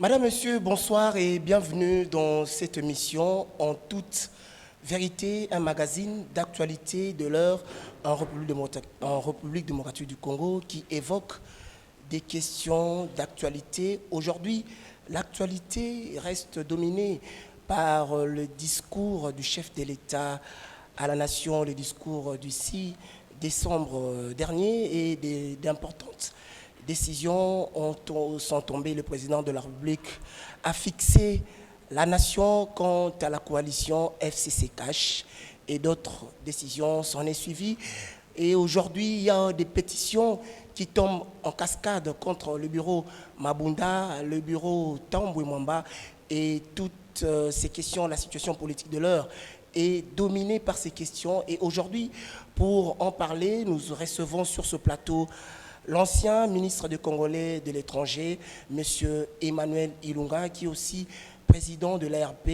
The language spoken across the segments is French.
Madame, Monsieur, bonsoir et bienvenue dans cette émission En toute vérité, un magazine d'actualité de l'heure en République démocratique du Congo qui évoque des questions d'actualité. Aujourd'hui, l'actualité reste dominée par le discours du chef de l'État à la nation, le discours du 6 décembre dernier et d'importantes décisions sont tombées. Le président de la République a fixé la nation quant à la coalition FCC-Cash et d'autres décisions s'en est suivies. Et aujourd'hui, il y a des pétitions qui tombent en cascade contre le bureau Mabunda, le bureau Tambwe Mwamba et toutes ces questions, la situation politique de l'heure est dominée par ces questions. Et aujourd'hui, pour en parler, nous recevons sur ce plateau l'ancien ministre de Congolais de l'étranger, M. Emmanuel Ilunga, qui est aussi président de l'ARP,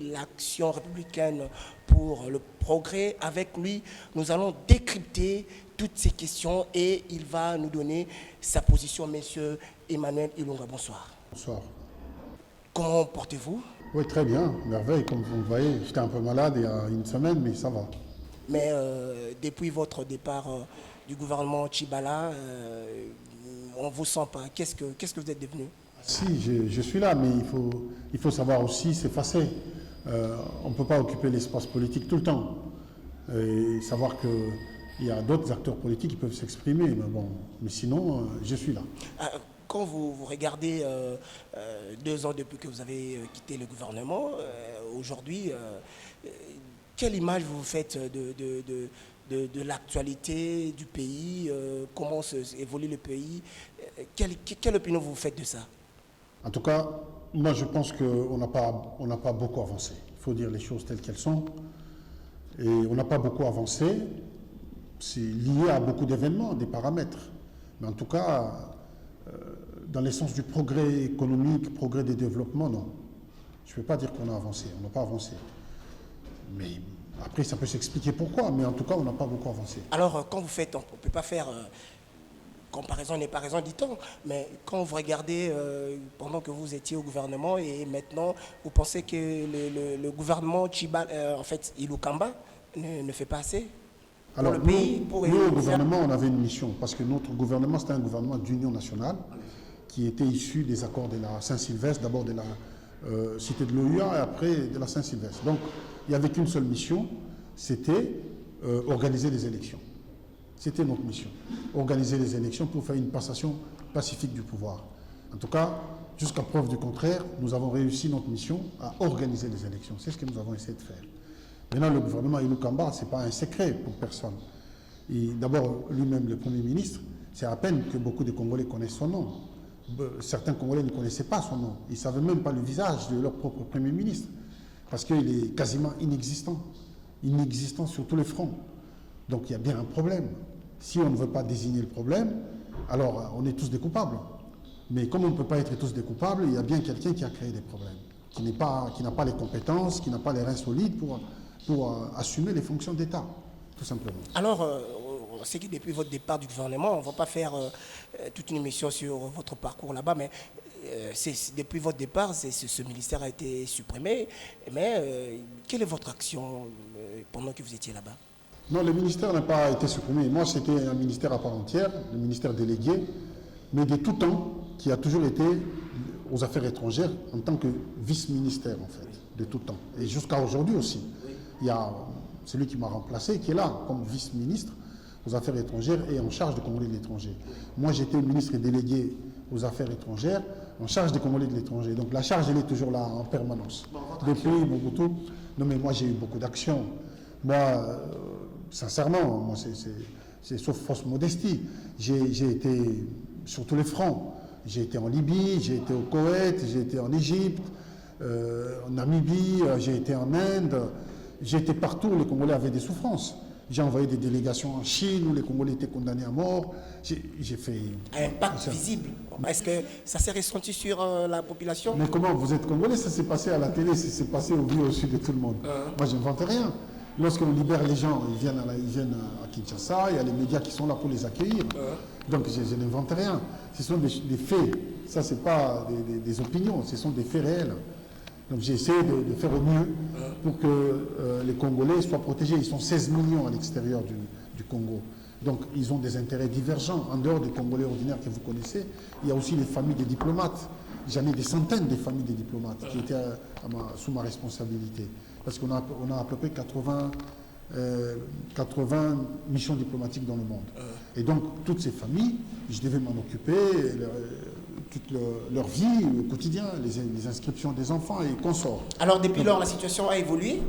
l'Action républicaine pour le progrès. Avec lui, nous allons décrypter toutes ces questions et il va nous donner sa position. M. Emmanuel Ilunga, bonsoir. Bonsoir. Comment portez-vous? Oui, très bien, merveille. Comme vous le voyez, j'étais un peu malade il y a une semaine, mais ça va. Mais depuis votre départ du gouvernement Tshibala, on ne vous sent pas. Qu'est-ce que vous êtes devenu? Si, je suis là, mais il faut savoir aussi s'effacer. On ne peut pas occuper l'espace politique tout le temps. Et savoir qu'il y a d'autres acteurs politiques qui peuvent s'exprimer. Mais sinon, je suis là. Quand vous regardez 2 ans depuis que vous avez quitté le gouvernement, aujourd'hui, quelle image vous faites de l'actualité du pays, comment évolue le pays, quelle opinion vous faites de ça? En tout cas, moi je pense qu'on n'a pas beaucoup avancé. Il faut dire les choses telles qu'elles sont. Et on n'a pas beaucoup avancé. C'est lié à beaucoup d'événements, des paramètres. Mais en tout cas, dans l'essence du progrès économique, progrès des développements, non. Je ne peux pas dire qu'on a avancé. On n'a pas avancé. Mais après, ça peut s'expliquer pourquoi, mais en tout cas, on n'a pas beaucoup avancé. Alors, quand vous faites, on ne peut pas faire comparaison n'est pas raison, dit-on, mais quand vous regardez pendant que vous étiez au gouvernement et maintenant, vous pensez que le gouvernement Tshibala, en fait, Ilukamba, ne fait pas assez pour Alors, le pays, nous, au gouvernement, on avait une mission, parce que notre gouvernement, c'était un gouvernement d'union nationale qui était issu des accords de la Saint-Sylvestre, d'abord de la cité de l'OUA et après de la Saint-Sylvestre. Donc, il n'y avait qu'une seule mission, c'était organiser les élections. C'était notre mission, organiser les élections pour faire une passation pacifique du pouvoir. En tout cas, jusqu'à preuve du contraire, nous avons réussi notre mission à organiser les élections. C'est ce que nous avons essayé de faire. Maintenant, le gouvernement Ilukamba, ce n'est pas un secret pour personne. D'abord, lui-même, le Premier ministre, c'est à peine que beaucoup de Congolais connaissent son nom. Certains Congolais ne connaissaient pas son nom. Ils ne savaient même pas le visage de leur propre Premier ministre, parce qu'il est quasiment inexistant. Inexistant sur tous les fronts. Donc il y a bien un problème. Si on ne veut pas désigner le problème, alors on est tous des coupables. Mais comme on ne peut pas être tous des coupables, il y a bien quelqu'un qui a créé des problèmes, qui n'a pas les compétences, qui n'a pas les reins solides pour assumer les fonctions d'État, tout simplement. Alors, on sait que depuis votre départ du gouvernement, on ne va pas faire toute une émission sur votre parcours là-bas, mais depuis votre départ, ce ministère a été supprimé. Mais quelle est votre action pendant que vous étiez là-bas? Non, le ministère n'a pas été supprimé. Moi, c'était un ministère à part entière, le ministère délégué, mais de tout temps, qui a toujours été aux affaires étrangères en tant que vice-ministère, en fait, de tout temps. Et jusqu'à aujourd'hui aussi. Il y a celui qui m'a remplacé, qui est là, comme vice-ministre aux affaires étrangères et en charge des Congolais de l'étranger. Moi, j'étais ministre délégué aux affaires étrangères, en charge des Congolais de l'étranger. Donc la charge, elle est toujours là, en permanence. Depuis Mobutu, non mais moi, j'ai eu beaucoup d'actions. Moi, sincèrement, moi, c'est sauf fausse modestie. J'ai été sur tous les fronts. J'ai été en Libye, j'ai été au Koweït, j'ai été en Égypte, en Namibie, j'ai été en Inde. J'ai été partout où les Congolais avaient des souffrances. J'ai envoyé des délégations en Chine où les Congolais étaient condamnés à mort. J'ai fait... Un impact visible. Est-ce que ça s'est ressenti sur la population? Mais comment vous êtes Congolais? Ça s'est passé à la télé, ça s'est passé au vu au sud de tout le monde. Moi, je n'invente rien. Lorsqu'on libère les gens, ils viennent à Kinshasa, il y a les médias qui sont là pour les accueillir. Donc je n'invente rien. Ce sont des faits Ça, ce n'est pas des opinions, ce sont des faits réels. Donc j'ai essayé de faire au mieux pour que les Congolais soient protégés. Ils sont 16 millions à l'extérieur du Congo. Donc ils ont des intérêts divergents. En dehors des Congolais ordinaires que vous connaissez, il y a aussi les familles des diplomates. J'en ai des centaines de familles de diplomates qui étaient sous ma responsabilité. Parce qu'on a à peu près 80 missions diplomatiques dans le monde. Et donc toutes ces familles, je devais m'en occuper, toute leur vie au quotidien, les inscriptions des enfants et consorts. Alors depuis lors, la situation a évolué?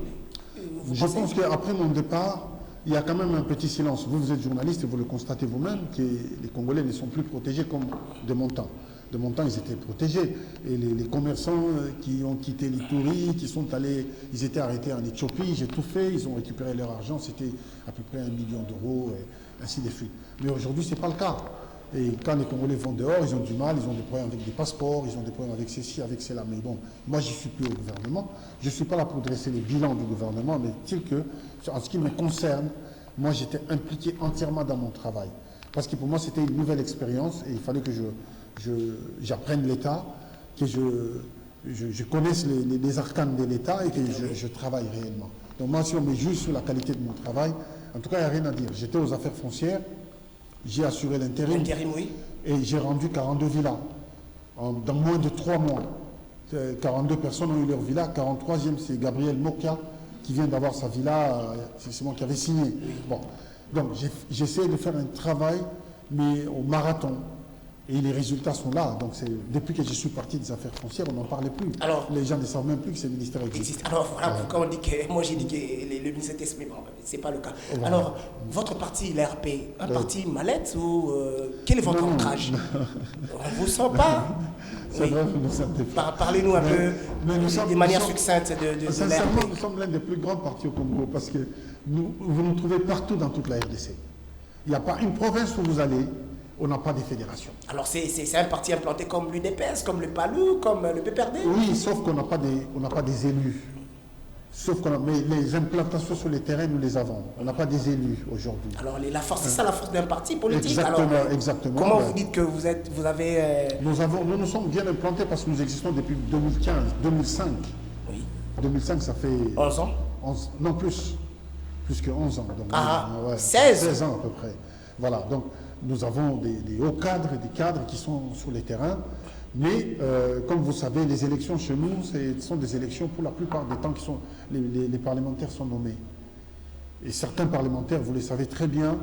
Je pense qu'après mon départ, il y a quand même un petit silence. Vous êtes journaliste et vous le constatez vous-même que les Congolais ne sont plus protégés comme de mon temps. De mon temps, ils étaient protégés. Et les commerçants qui ont quitté l'Ituri, qui sont allés, ils étaient arrêtés en Éthiopie, j'ai tout fait, ils ont récupéré leur argent, c'était à peu près 1 million d'euros, et ainsi de suite. Mais aujourd'hui, ce n'est pas le cas. Et quand les Congolais vont dehors, ils ont du mal, ils ont des problèmes avec des passeports, ils ont des problèmes avec ceci, avec cela. Mais bon, moi, je ne suis plus au gouvernement. Je ne suis pas là pour dresser les bilans du gouvernement, mais dire que, en ce qui me concerne, moi, j'étais impliqué entièrement dans mon travail. Parce que pour moi, c'était une nouvelle expérience et il fallait que j'apprenne l'État, que je connaisse les arcanes de l'État et que je travaille réellement. Donc moi, si on me juge sur la qualité de mon travail, en tout cas, il n'y a rien à dire. J'étais aux affaires foncières, j'ai assuré l'intérim. L'intérim, oui. Et j'ai rendu 42 villas dans moins de 3 mois. 42 personnes ont eu leur villa. 43e, c'est Gabriel Mokia qui vient d'avoir sa villa. C'est moi qui avais signé. Bon. Donc j'essaie de faire un travail, mais au marathon. Et les résultats sont là. Donc depuis que je suis parti des affaires foncières, on n'en parlait plus. Alors, les gens ne savent même plus que ce ministère existe. Alors voilà pourquoi on dit que moi j'ai dit que le ministère était, mais bon, c'est pas le cas. Voilà. Alors votre parti, l'RP, un parti mallette ou quel est votre ancrage? On ne vous sent pas? C'est vrai, vous ne sentez pas. Parlez-nous un peu de manière succincte de sincèrement, l'RP. nous sommes l'un des plus grands partis au Congo parce que vous nous trouvez partout dans toute la RDC. Il n'y a pas une province où vous allez, on n'a pas de fédération. Alors c'est un parti implanté comme l'UDPS, comme le PALU, comme le PPRD? Oui, sauf qu'on n'a pas des élus. Sauf mais les implantations sur les terrains, nous les avons. On n'a pas des élus aujourd'hui. Alors la force, c'est ça la force d'un parti politique? Exactement, alors, exactement. Comment vous dites que vous avez... Nous sommes bien implantés parce que nous existons depuis 2015, 2005. Oui. 2005, ça fait... 11 ans? Non, plus que 11 ans. Donc, 16 ans à peu près. Voilà, donc nous avons des hauts cadres et des cadres qui sont sur les terrains. Mais, comme vous savez, les élections chez nous, ce sont des élections pour la plupart des temps qui sont... Les parlementaires sont nommés. Et certains parlementaires, vous le savez très bien,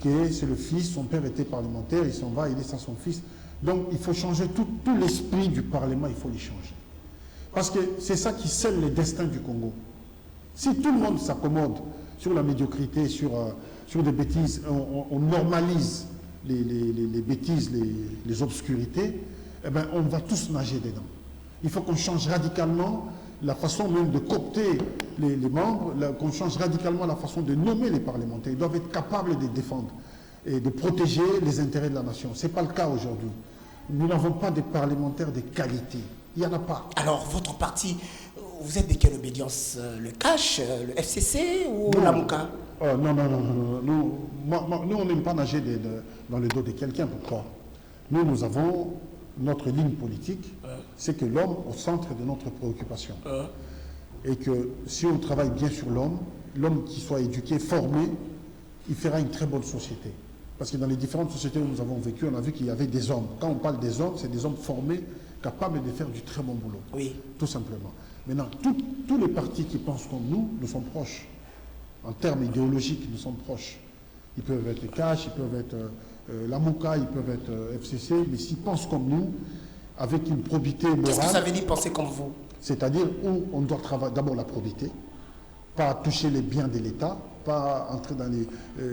que c'est le fils, son père était parlementaire, il s'en va, il laisse à son fils. Donc, il faut changer tout l'esprit du Parlement, il faut les changer. Parce que c'est ça qui scelle le destin du Congo. Si tout le monde s'accommode sur la médiocrité, sur des bêtises, on normalise les bêtises, les obscurités, eh bien, on va tous nager dedans. Il faut qu'on change radicalement la façon même de coopter les membres, qu'on change radicalement la façon de nommer les parlementaires. Ils doivent être capables de défendre et de protéger les intérêts de la nation. Ce n'est pas le cas aujourd'hui. Nous n'avons pas de parlementaires de qualité. Il n'y en a pas. Alors, votre parti, vous êtes de quelle obédience? Le CACH, le FCC ou la MOUCA? Non. Nous, on n'aime pas nager dans le dos de quelqu'un. Pourquoi? Nous avons notre ligne politique, c'est que l'homme au centre de notre préoccupation. Et que si on travaille bien sur l'homme qui soit éduqué, formé, il fera une très bonne société. Parce que dans les différentes sociétés où nous avons vécu, on a vu qu'il y avait des hommes. Quand on parle des hommes, c'est des hommes formés, capables de faire du très bon boulot. Oui. Tout simplement. Maintenant, tous les partis qui pensent comme nous sommes proches. En termes idéologiques, nous sommes proches. Ils peuvent être CACH, ils peuvent être la MOUCA, ils peuvent être FCC, mais s'ils pensent comme nous, avec une probité morale... Qu'est-ce que ça veut dire penser comme vous? C'est-à-dire où on doit travailler d'abord la probité, pas toucher les biens de l'État, pas entrer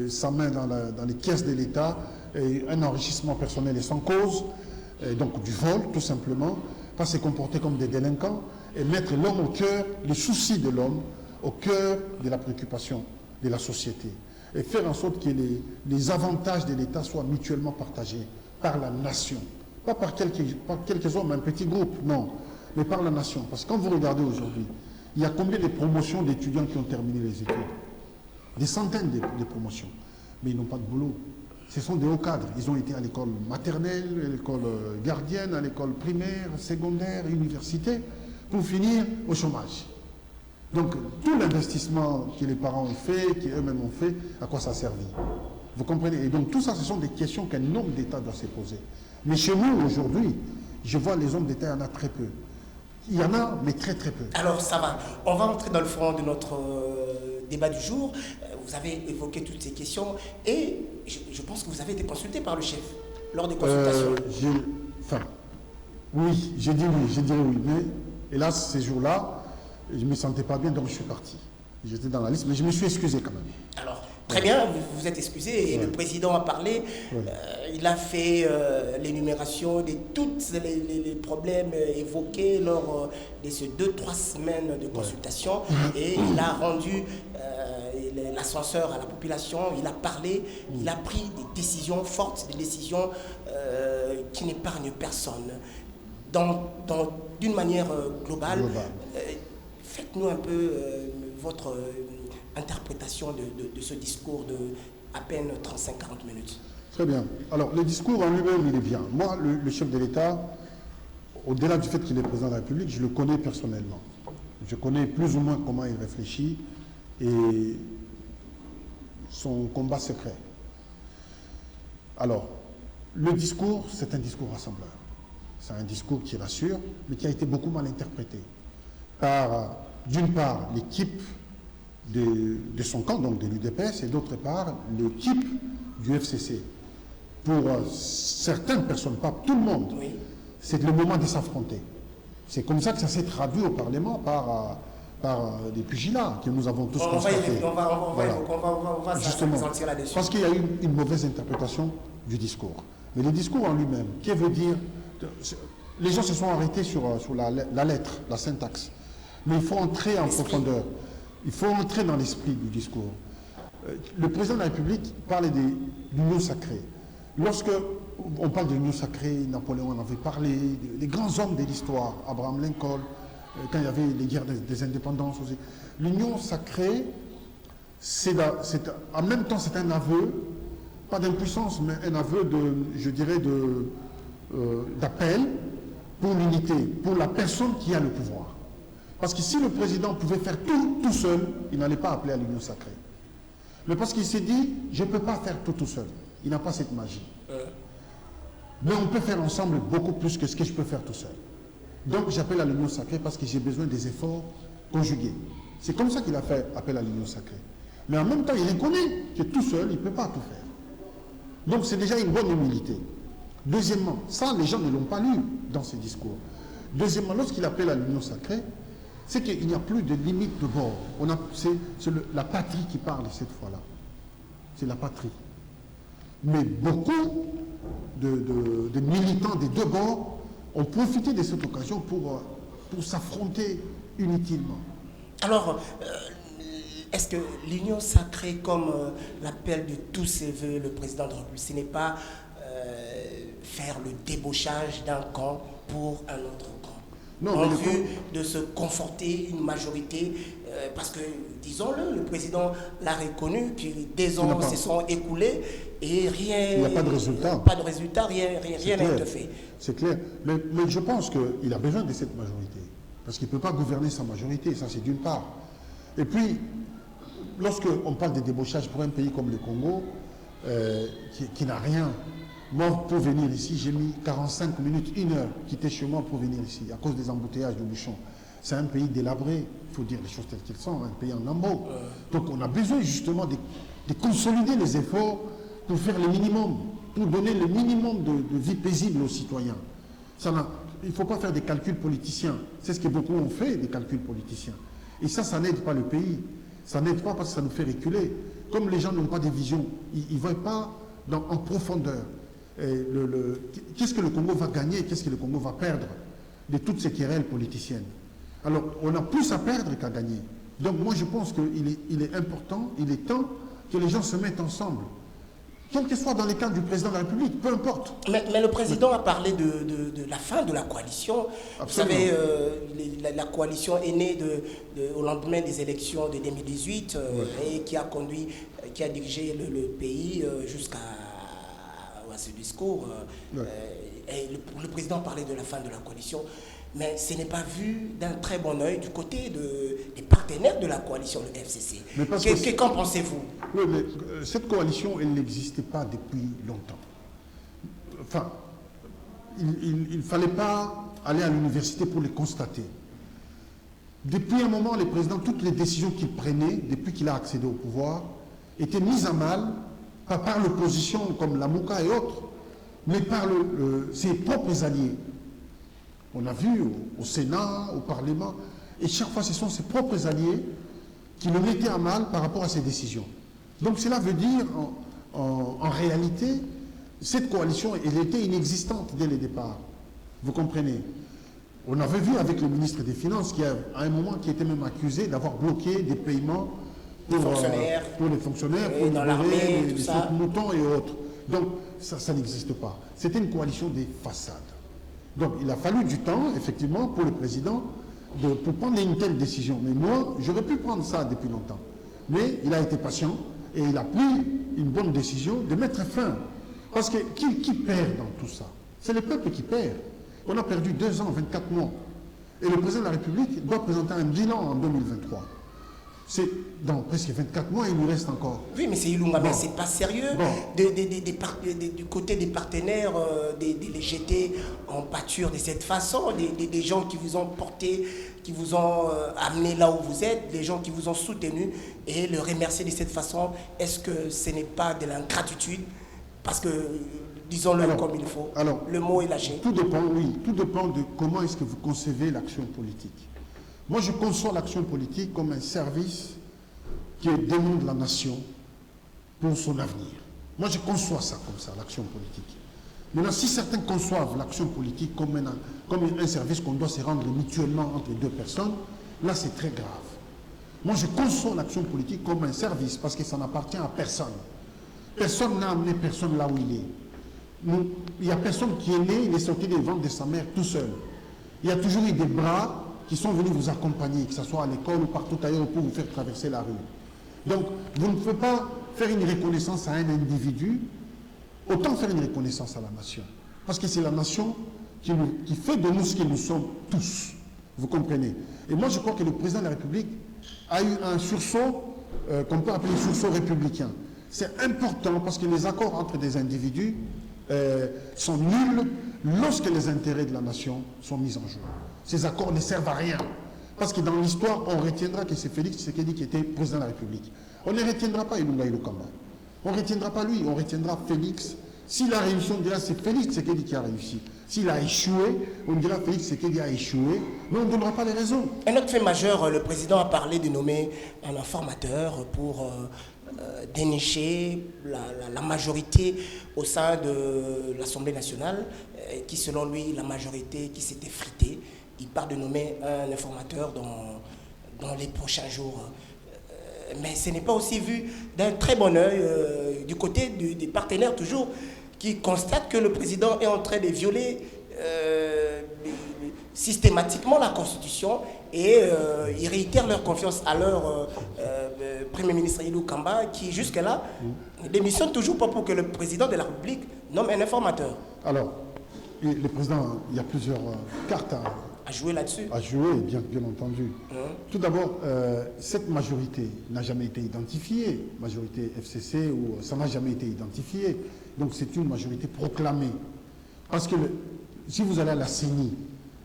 sa main dans les caisses de l'État, un enrichissement personnel et sans cause, donc du vol tout simplement, pas se comporter comme des délinquants, et mettre l'homme au cœur, les soucis de l'homme, au cœur de la préoccupation de la société. Et faire en sorte que les avantages de l'État soient mutuellement partagés par la nation. Pas par quelques hommes, un petit groupe, non, mais par la nation. Parce que quand vous regardez aujourd'hui, il y a combien de promotions d'étudiants qui ont terminé les études? Des centaines de promotions. Mais ils n'ont pas de boulot. Ce sont des hauts cadres. Ils ont été à l'école maternelle, à l'école gardienne, à l'école primaire, secondaire, université, pour finir au chômage. Donc, tout l'investissement que les parents ont fait, qu'eux-mêmes ont fait, à quoi ça a servi? Vous comprenez? Et donc, tout ça, ce sont des questions qu'un homme d'État doit se poser. Mais chez nous, aujourd'hui, je vois les hommes d'État, il y en a très peu. Il y en a, mais très très peu. Alors ça va, on va entrer dans le fond de notre débat du jour. Vous avez évoqué toutes ces questions et je pense que vous avez été consulté par le chef lors des consultations. Oui, j'ai dit oui, mais hélas, ces jours-là, je ne me sentais pas bien, donc je suis parti. J'étais dans la liste, mais je me suis excusé quand même. Alors, très bien, vous vous êtes excusé et le président a parlé. Il a fait l'énumération de tous les problèmes évoqués lors de ces 2-3 semaines de consultation et il a rendu l'ascenseur à la population, il a parlé, il a pris des décisions fortes, des décisions qui n'épargnent personne. D'une manière globale. Faites-nous un peu votre interprétation de ce discours de à peine 35-40 minutes. Très bien. Alors, le discours en lui-même, il est bien. Moi, le chef de l'État, au-delà du fait qu'il est président de la République, je le connais personnellement. Je connais plus ou moins comment il réfléchit et son combat secret. Alors, le discours, c'est un discours rassembleur. C'est un discours qui rassure, mais qui a été beaucoup mal interprété par, d'une part, l'équipe de son camp, donc de l'UDPS, et d'autre part, l'équipe du FCC. Pour certaines personnes, pas tout le monde, c'est le moment de s'affronter. C'est comme ça que ça s'est traduit au Parlement par des pugilats que nous avons tous constatés. On va justement sentir là-dessus. Parce qu'il y a eu une mauvaise interprétation du discours. Mais le discours en lui-même, qui veut dire... Les gens se sont arrêtés sur la lettre, la syntaxe. Mais il faut entrer en profondeur. Il faut entrer dans l'esprit du discours. Le président de la République parle de l'union sacrée. Lorsque on parle de l'union sacrée, Napoléon en avait parlé, les grands hommes de l'histoire, Abraham Lincoln, quand il y avait les guerres des indépendances aussi. L'union sacrée, en même temps c'est un aveu, pas d'impuissance, mais un aveu d'appel pour l'unité, pour la personne qui a le pouvoir. Parce que si le président pouvait faire tout seul, il n'allait pas appeler à l'union sacrée. Mais parce qu'il s'est dit, je ne peux pas faire tout seul. Il n'a pas cette magie. Mais on peut faire ensemble beaucoup plus que ce que je peux faire tout seul. Donc j'appelle à l'union sacrée parce que j'ai besoin des efforts conjugués. C'est comme ça qu'il a fait appel à l'union sacrée. Mais en même temps, il reconnaît que tout seul, il ne peut pas tout faire. Donc c'est déjà une bonne humilité. Deuxièmement, ça, les gens ne l'ont pas lu dans ses discours. Deuxièmement, lorsqu'il appelle à l'union sacrée, c'est qu'il n'y a plus de limite de bord. C'est la patrie qui parle cette fois-là. C'est la patrie. Mais beaucoup de militants des deux bords ont profité de cette occasion pour s'affronter inutilement. Alors, est-ce que l'union sacrée, comme l'appel de tous ses voeux le président de la République, ce n'est pas faire le débauchage d'un camp pour un autre camp? Non, en vue de se conforter une majorité, parce que, disons-le, le président l'a reconnu, puis des ans se sont écoulés et rien... Il n'y a pas de résultat. Pas de résultat, rien n'a été fait. C'est clair. Mais je pense qu'il a besoin de cette majorité. Parce qu'il ne peut pas gouverner sans majorité, ça c'est d'une part. Et puis, lorsqu'on parle de débauchage pour un pays comme le Congo, qui n'a rien... Moi, pour venir ici, j'ai mis 45 minutes, 1 heure, quitter chez moi pour venir ici, à cause des embouteillages de bouchons. C'est un pays délabré, il faut dire les choses telles qu'elles sont, un pays en lambeaux. Donc on a besoin justement de consolider les efforts pour faire le minimum, pour donner le minimum de vie paisible aux citoyens. Il ne faut pas faire des calculs politiciens. C'est ce que beaucoup ont fait, des calculs politiciens. Et ça n'aide pas le pays. Ça n'aide pas parce que ça nous fait reculer. Comme les gens n'ont pas de vision, ils ne voient pas en profondeur. Qu'est-ce que le Congo va gagner, qu'est-ce que le Congo va perdre de toutes ces querelles politiciennes. Alors, on a plus à perdre qu'à gagner. Donc, moi, je pense qu'il est important, il est temps que les gens se mettent ensemble. Quel que soit dans les cas du président de la République, peu importe. Mais le président a parlé de la fin de la coalition. Absolument. Vous savez, la coalition est née au lendemain des élections de 2018 et qui a dirigé le pays jusqu'à à ce discours. Et le président parlait de la fin de la coalition, mais ce n'est pas vu d'un très bon œil du côté des partenaires de la coalition, le FCC. Qu'en pensez-vous? Oui, mais cette coalition, elle n'existait pas depuis longtemps. Enfin, il ne fallait pas aller à l'université pour les constater. Depuis un moment, les présidents, toutes les décisions qu'il prenait, depuis qu'il a accédé au pouvoir, étaient mises à mal, pas par l'opposition comme la Mouka et autres, mais par ses propres alliés. On a vu au Sénat, au Parlement, et chaque fois ce sont ses propres alliés qui le mettaient à mal par rapport à ses décisions. Donc cela veut dire, en réalité, cette coalition, elle était inexistante dès le départ. Vous comprenez? On avait vu avec le ministre des Finances qui, à un moment, qui était même accusé d'avoir bloqué des paiements pour les fonctionnaires, pour les moutons et autres. Donc, ça n'existe pas. C'était une coalition des façades. Donc, il a fallu du temps, effectivement, pour le président pour prendre une telle décision. Mais moi, j'aurais pu prendre ça depuis longtemps. Mais il a été patient et il a pris une bonne décision de mettre fin. Parce que qui perd dans tout ça? C'est le peuple qui perd. On a perdu 2 ans, 24 mois. Et le président de la République doit présenter un bilan en 2023. C'est dans presque 24 mois, il nous reste encore. Oui, mais c'est Ilunga, mais c'est pas sérieux. Du côté des partenaires, de les jeter en pâture de cette façon, des gens qui vous ont porté, qui vous ont amené là où vous êtes, des gens qui vous ont soutenu, et le remercier de cette façon. Est-ce que ce n'est pas de l'ingratitude? Parce que, disons-le comme il faut, le mot est lâché. Tout dépend, oui, tout dépend de comment est-ce que vous concevez l'action politique. Moi, je conçois l'action politique comme un service qui demande la nation pour son avenir. Moi, je conçois ça comme ça, l'action politique. Maintenant, si certains conçoivent l'action politique comme un service qu'on doit se rendre mutuellement entre les deux personnes, là, c'est très grave. Moi, je conçois l'action politique comme un service parce que ça n'appartient à personne. Personne n'a amené personne là où il est. Il n'y a personne qui est né, il est sorti des ventres de sa mère tout seul. Il y a toujours eu des bras qui sont venus vous accompagner, que ce soit à l'école ou partout ailleurs pour vous faire traverser la rue. Donc, vous ne pouvez pas faire une reconnaissance à un individu, autant faire une reconnaissance à la nation. Parce que c'est la nation qui fait de nous ce que nous sommes tous. Vous comprenez? Et moi, je crois que le président de la République a eu un sursaut qu'on peut appeler sursaut républicain. C'est important parce que les accords entre des individus sont nuls lorsque les intérêts de la nation sont mis en jeu. Ces accords ne servent à rien. Parce que dans l'histoire, on retiendra que c'est Félix Tshisekedi qui était président de la République. On ne retiendra pas Ilunga Ilukamba. On ne retiendra pas lui, on retiendra Félix. S'il a réussi, on dira c'est Félix Tshisekedi qui a réussi. S'il a échoué, on dira Félix Tshisekedi a échoué. Mais on ne donnera pas les raisons. Un autre fait majeur, le président a parlé de nommer un informateur pour dénicher la majorité au sein de l'Assemblée nationale, qui selon lui, la majorité qui s'était fritée. Il parle de nommer un informateur dans les prochains jours. Mais ce n'est pas aussi vu d'un très bon œil du côté des partenaires toujours, qui constatent que le président est en train de violer systématiquement la Constitution et ils réitèrent leur confiance à leur Premier ministre Ilunga, qui jusque-là ne démissionne toujours pas pour que le président de la République nomme un informateur. Alors, le président, il y a plusieurs cartes à jouer là-dessus. À jouer, bien entendu. Tout d'abord, cette majorité n'a jamais été identifiée, majorité FCC, ou ça n'a jamais été identifié. Donc c'est une majorité proclamée. Parce que si vous allez à la CENI,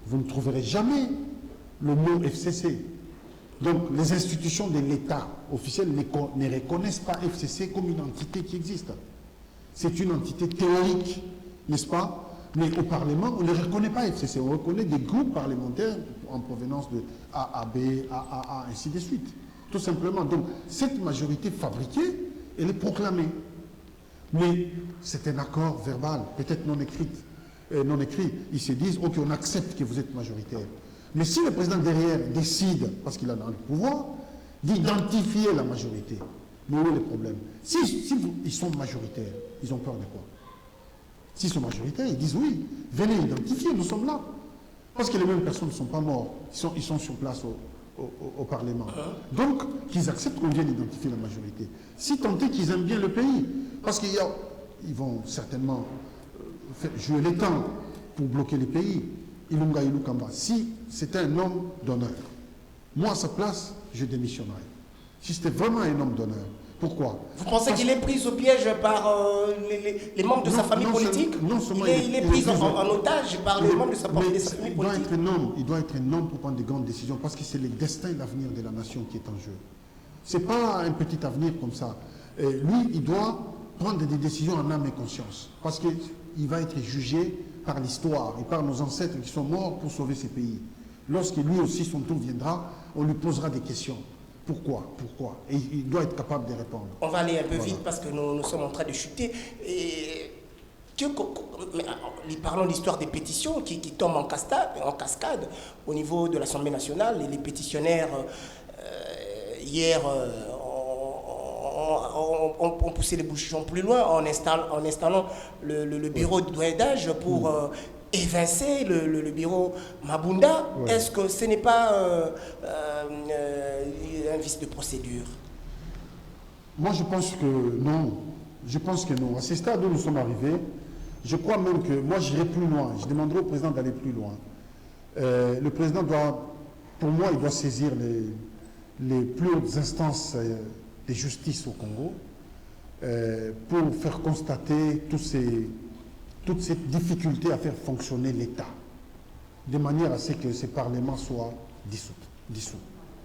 vous ne trouverez jamais le mot FCC. Donc les institutions de l'État officielles ne reconnaissent pas FCC comme une entité qui existe. C'est une entité théorique, n'est-ce pas? Mais au Parlement, on ne reconnaît pas FCC. On reconnaît des groupes parlementaires en provenance de AAB, AAA, ainsi de suite. Tout simplement. Donc cette majorité fabriquée, elle est proclamée. Mais c'est un accord verbal, peut-être non écrit. Ils se disent, ok, on accepte que vous êtes majoritaire. Mais si le président derrière décide, parce qu'il a le pouvoir, d'identifier la majorité, mais où est le problème? Si ils sont majoritaires, ils ont peur de quoi? S'ils sont majoritaires, ils disent oui, venez identifier, nous sommes là. Parce que les mêmes personnes ne sont pas morts, ils sont sur place au Parlement. Donc, qu'ils acceptent qu'on vienne identifier la majorité. Si tant est qu'ils aiment bien le pays, parce qu'il y a ils vont certainement jouer les temps pour bloquer les pays. Ilunga Ilukamba. Si c'était un homme d'honneur, moi à sa place, je démissionnerais. Si c'était vraiment un homme d'honneur. Pourquoi? Vous pensez qu'il est pris au piège par les membres de sa famille politique? Non seulement il est pris en otage par les membres de sa famille politique. Il doit être un homme pour prendre des grandes décisions parce que c'est le destin et l'avenir de la nation qui est en jeu. Ce n'est pas un petit avenir comme ça. Lui, il doit prendre des décisions en âme et conscience parce qu'il va être jugé par l'histoire et par nos ancêtres qui sont morts pour sauver ces pays. Lorsque lui aussi, son tour viendra, on lui posera des questions. Pourquoi? Et il doit être capable de répondre. On va aller un peu vite parce que nous sommes en train de chuter. Parlons de l'histoire des pétitions qui tombent en cascade au niveau de l'Assemblée nationale. Et les pétitionnaires, hier, ont poussé les bouchons plus loin en installant le bureau de douanage pour évincer le bureau Mabunda. Ouais. Est-ce que ce n'est pas un vice de procédure? Moi, je pense que non. Je pense que non. À ce stade où nous sommes arrivés, je crois même que moi, j'irai plus loin. Je demanderai au président d'aller plus loin. Le président pour moi, il doit saisir les plus hautes instances de justice au Congo pour faire constater toutes ces difficultés à faire fonctionner l'État, de manière à ce que ces parlements soient dissous,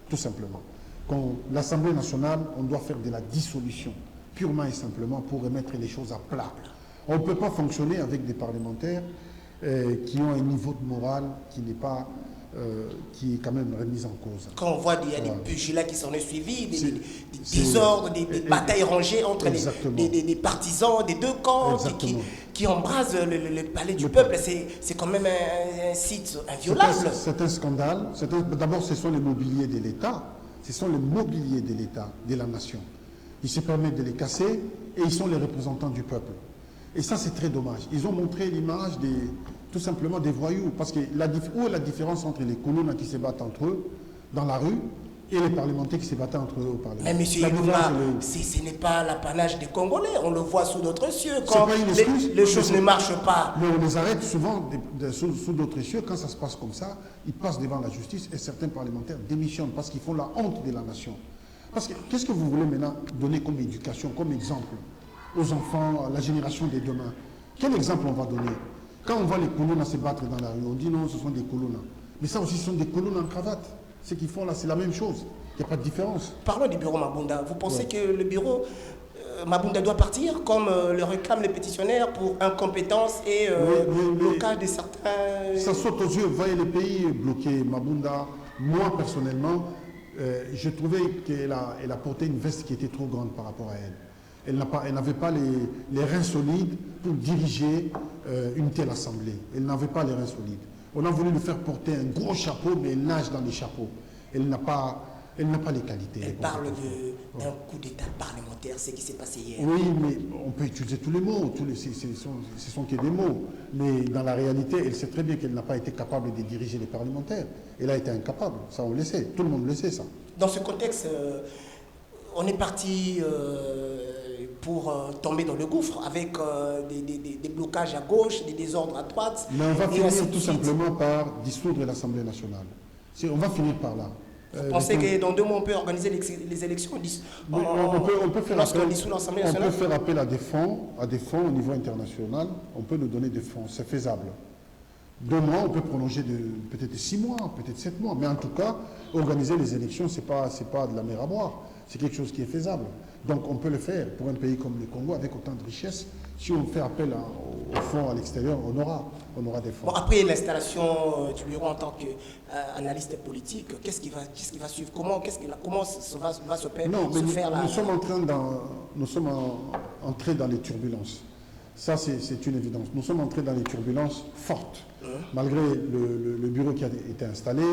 tout simplement. Quand l'Assemblée nationale, on doit faire de la dissolution, purement et simplement pour remettre les choses à plat. On ne peut pas fonctionner avec des parlementaires qui ont un niveau de morale qui n'est pas... qui est quand même remise en cause. Quand on voit qu'il y a des pugilats qui s'en sont suivis, des désordres, des batailles rangées entre des partisans des deux camps qui embrasent le palais du peuple, c'est quand même un site inviolable. C'est un scandale. D'abord, ce sont les mobiliers de l'État. Ce sont les mobiliers de l'État, de la nation. Ils se permettent de les casser et ils sont les représentants du peuple. Et ça, c'est très dommage. Ils ont montré l'image tout simplement des voyous. Parce que où est la différence entre les colons qui se battent entre eux dans la rue et les parlementaires qui se battent entre eux au Parlement? Mais M. Ilunga, ce n'est pas l'apanage des Congolais. On le voit sous d'autres cieux. Quand les choses ne marchent pas. Mais on les arrête souvent sous d'autres cieux. Quand ça se passe comme ça, ils passent devant la justice et certains parlementaires démissionnent parce qu'ils font la honte de la nation. Parce que qu'est-ce que vous voulez maintenant donner comme éducation, comme exemple aux enfants, à la génération de demain? Quel exemple on va donner? Quand on voit les colons se battre dans la rue, on dit non, ce sont des colons. Mais ça aussi, ce sont des colons en cravate. Ce qu'ils font là, c'est la même chose. Il n'y a pas de différence. Parlons du bureau Mabunda. Vous pensez que le bureau Mabunda doit partir, comme le réclament les pétitionnaires, pour incompétence et blocage de certains... Ça saute aux yeux. Vous voyez les pays bloqués. Mabunda, moi personnellement, je trouvais qu'elle a porté une veste qui était trop grande par rapport à elle. Elle n'avait pas les reins solides pour diriger une telle assemblée. Elle n'avait pas les reins solides. On a voulu lui faire porter un gros chapeau, mais elle nage dans les chapeaux. Elle n'a pas les qualités. Elle parle d'un coup d'État parlementaire, ce qui s'est passé hier. Oui, mais on peut utiliser tous les mots. Ce sont que des mots. Mais dans la réalité, elle sait très bien qu'elle n'a pas été capable de diriger les parlementaires. Elle a été incapable. Ça, on le sait. Tout le monde le sait, ça. Dans ce contexte, on est parti... pour tomber dans le gouffre avec des blocages à gauche, des désordres à droite. Mais on va finir tout simplement par dissoudre l'Assemblée nationale. On va finir par là. Vous pensez que dans 2 mois, on peut organiser les élections on peut faire lorsqu'on dissout l'Assemblée nationale? On peut faire appel à des fonds au niveau international. On peut nous donner des fonds. C'est faisable. 2 mois, on peut prolonger de peut-être 6 mois, peut-être 7 mois. Mais en tout cas, organiser les élections, ce n'est pas de la mer à boire. C'est quelque chose qui est faisable. Donc on peut le faire pour un pays comme le Congo avec autant de richesses. Si on fait appel aux fonds à l'extérieur, on aura des fonds. Bon, après l'installation du bureau en tant qu'analyste politique, qu'est-ce qui va suivre? Comment va se faire là? Nous sommes entrés dans les turbulences. Ça, c'est une évidence. Nous sommes entrés dans les turbulences fortes. Malgré le bureau qui a été installé,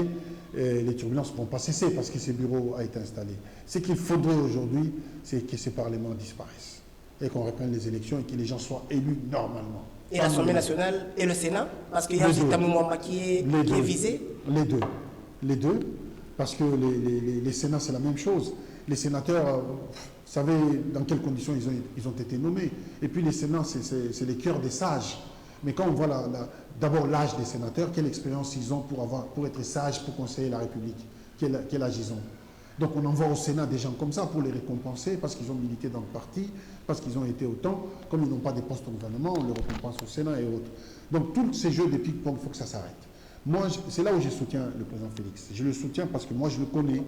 les turbulences ne vont pas cesser parce que ce bureau a été installé. Ce qu'il faudrait aujourd'hui, c'est que ces parlements disparaissent et qu'on reprenne les élections et que les gens soient élus normalement. Et l'Assemblée nationale et le Sénat? Parce qu'il y a Zita Moumouamba qui est visé? Les deux. Parce que les Sénats, c'est la même chose. les sénateurs, vous savez dans quelles conditions ils ont été nommés. Et puis les sénats, c'est les cœurs des sages. Mais quand on voit d'abord l'âge des sénateurs, quelle expérience ils ont pour être sages, pour conseiller la République, quel âge ils ont. Donc on envoie au Sénat des gens comme ça pour les récompenser parce qu'ils ont milité dans le parti, parce qu'ils ont été autant. Comme ils n'ont pas des postes au gouvernement, on les récompense au Sénat et autres. Donc tous ces jeux de ping-pong, il faut que ça s'arrête. Moi, c'est là où je soutiens le président Félix. Je le soutiens parce que moi, je le connais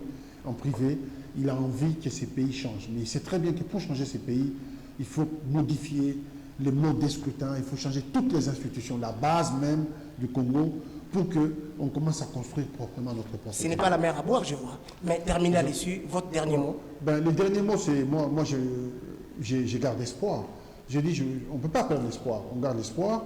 en privé. Il a envie que ces pays changent. Mais il sait très bien que pour changer ces pays, il faut modifier les modes des scrutins, il faut changer toutes les institutions, la base même du Congo, pour qu'on commence à construire proprement notre propre pays. Ce n'est pas la mer à boire, je vois. Mais terminez là-dessus, votre dernier mot. Le dernier mot, c'est moi je garde espoir. J'ai dit, on ne peut pas perdre l'espoir. On garde l'espoir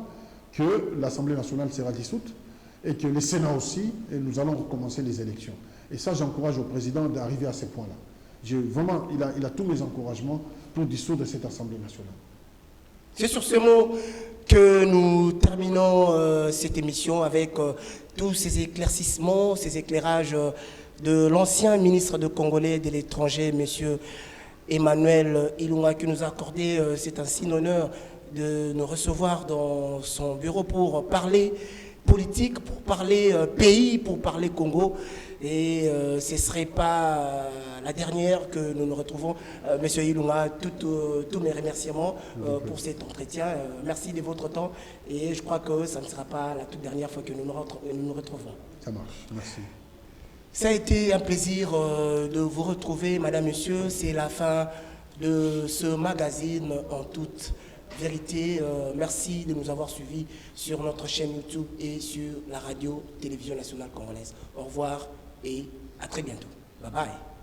que l'Assemblée nationale sera dissoute et que le Sénat aussi, et nous allons recommencer les élections. Et ça, j'encourage au président d'arriver à ces points-là. Vraiment, il a tous mes encouragements pour dissoudre cette Assemblée nationale. C'est sur ce mot que nous terminons cette émission avec tous ces éclaircissements, ces éclairages de l'ancien ministre de Congolais de l'étranger, M. Emmanuel Ilunga, qui nous a accordé cet insigne honneur de nous recevoir dans son bureau pour parler politique, pour parler pays, pour parler Congo. Et ce ne serait pas la dernière que nous nous retrouvons. Monsieur Ilunga, tous mes remerciements pour cet entretien. Merci de votre temps et je crois que ça ne sera pas la toute dernière fois que nous nous retrouvons. Ça marche, merci. Ça a été un plaisir de vous retrouver, madame, monsieur. C'est la fin de ce magazine en toute vérité. Merci de nous avoir suivis sur notre chaîne YouTube et sur la radio-télévision nationale congolaise. Au revoir et à très bientôt. Bye bye.